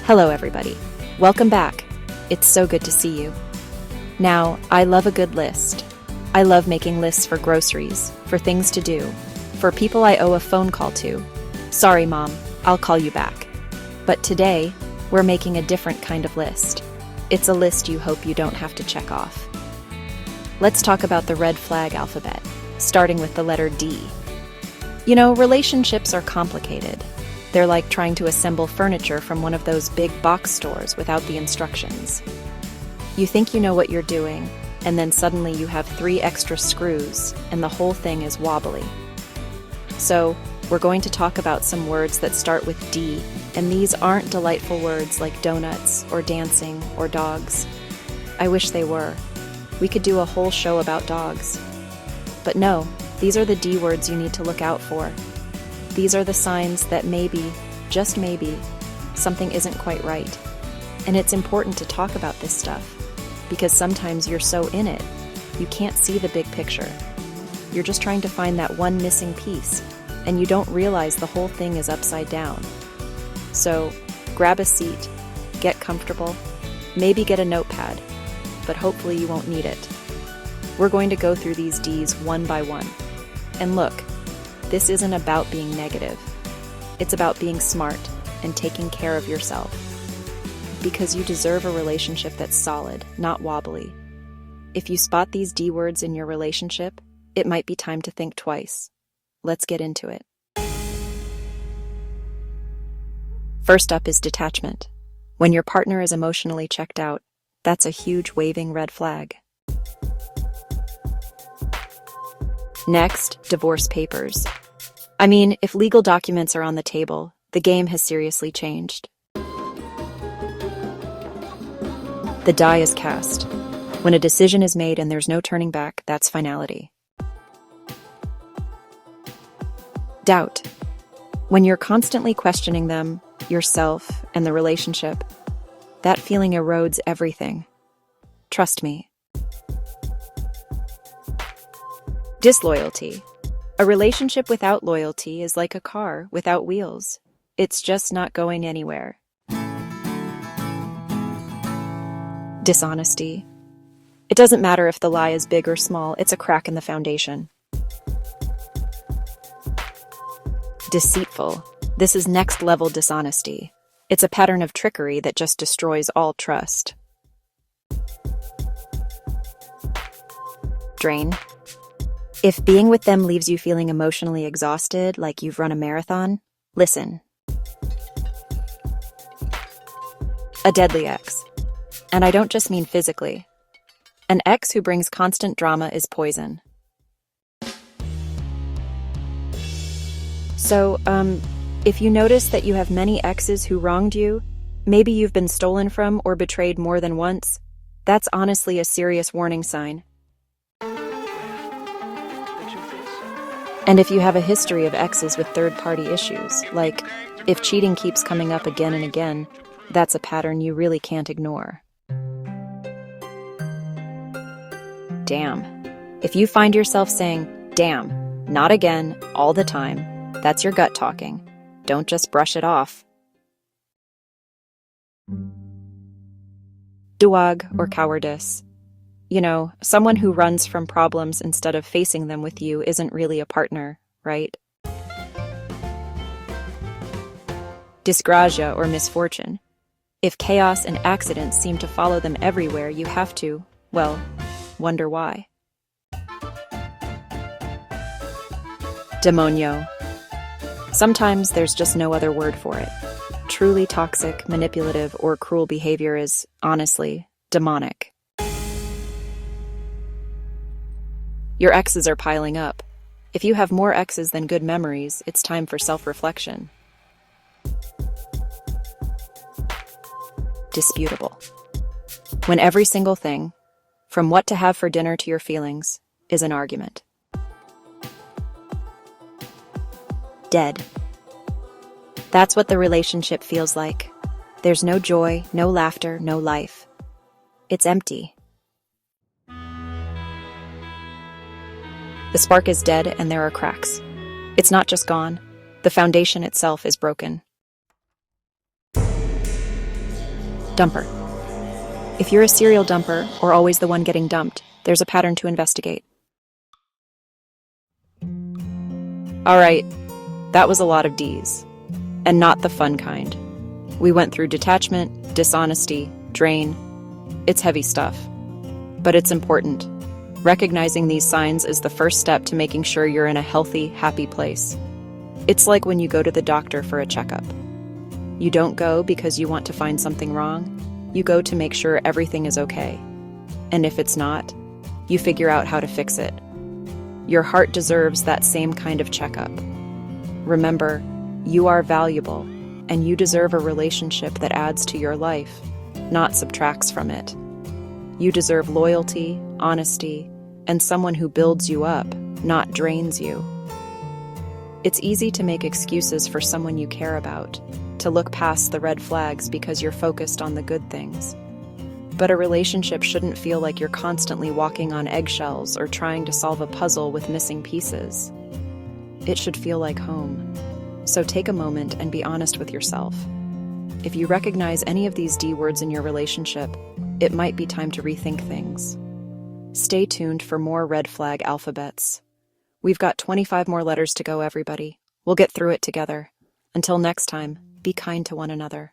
Hello, everybody. Welcome back. It's so good to see you. Now, I love a good list. I love making lists for groceries, for things to do, for people I owe a phone call to. Sorry, Mom, I'll call you back. But today, we're making a different kind of list. It's a list you hope you don't have to check off. Let's talk about the red flag alphabet, starting with the letter D. You know, relationships are complicated. They're like trying to assemble furniture from one of those big box stores without the instructions. You think you know what you're doing, and then suddenly you have 3 extra screws, and the whole thing is wobbly. So, we're going to talk about some words that start with D, and these aren't delightful words like donuts, or dancing, or dogs. I wish they were. We could do a whole show about dogs. But no, these are the D words you need to look out for. These are the signs that maybe, just maybe, something isn't quite right. And it's important to talk about this stuff, because sometimes you're so in it, you can't see the big picture. You're just trying to find that one missing piece, and you don't realize the whole thing is upside down. So, grab a seat, get comfortable, maybe get a notepad, but hopefully you won't need it. We're going to go through these D's one by one. And look, this isn't about being negative. It's about being smart and taking care of yourself. Because you deserve a relationship that's solid, not wobbly. If you spot these D words in your relationship, it might be time to think twice. Let's get into it. First up is detachment. When your partner is emotionally checked out, that's a huge waving red flag. Next, divorce papers. I mean, if legal documents are on the table, the game has seriously changed. The die is cast. When a decision is made and there's no turning back, that's finality. Doubt. When you're constantly questioning them, yourself, and the relationship, that feeling erodes everything. Trust me. Disloyalty. A relationship without loyalty is like a car without wheels. It's just not going anywhere. Dishonesty. It doesn't matter if the lie is big or small, it's a crack in the foundation. Deceitful. This is next-level dishonesty. It's a pattern of trickery that just destroys all trust. Drain. If being with them leaves you feeling emotionally exhausted, like you've run a marathon, listen. A deadly ex. And I don't just mean physically. An ex who brings constant drama is poison. So, if you notice that you have many exes who wronged you, maybe you've been stolen from or betrayed more than once, that's honestly a serious warning sign. And if you have a history of exes with third-party issues, like if cheating keeps coming up again and again, that's a pattern you really can't ignore. Damn. If you find yourself saying, damn, not again, all the time, that's your gut talking. Don't just brush it off. Duwag, or cowardice. You know, someone who runs from problems instead of facing them with you isn't really a partner, right? Disgracia, or misfortune. If chaos and accidents seem to follow them everywhere, you have to, well, wonder why. Demonio. Sometimes there's just no other word for it. Truly toxic, manipulative, or cruel behavior is, honestly, demonic. Your exes are piling up. If you have more exes than good memories, it's time for self-reflection. Disputable. When every single thing, from what to have for dinner to your feelings, is an argument. Dead. That's what the relationship feels like. There's no joy, no laughter, no life. It's empty. The spark is dead and there are cracks. It's not just gone. The foundation itself is broken. Dumper. If you're a serial dumper or always the one getting dumped, there's a pattern to investigate. All right, that was a lot of D's. And not the fun kind. We went through detachment, dishonesty, drain. It's heavy stuff. But it's important. Recognizing these signs is the first step to making sure you're in a healthy, happy place. It's like when you go to the doctor for a checkup. You don't go because you want to find something wrong. You go to make sure everything is okay. And if it's not, you figure out how to fix it. Your heart deserves that same kind of checkup. Remember, you are valuable, and you deserve a relationship that adds to your life, not subtracts from it. You deserve loyalty, honesty, and someone who builds you up, not drains you. It's easy to make excuses for someone you care about, to look past the red flags because you're focused on the good things. But a relationship shouldn't feel like you're constantly walking on eggshells or trying to solve a puzzle with missing pieces. It should feel like home. So take a moment and be honest with yourself. If you recognize any of these D words in your relationship, it might be time to rethink things. Stay tuned for more red flag alphabets. We've got 25 more letters to go, everybody. We'll get through it together. Until next time, be kind to one another.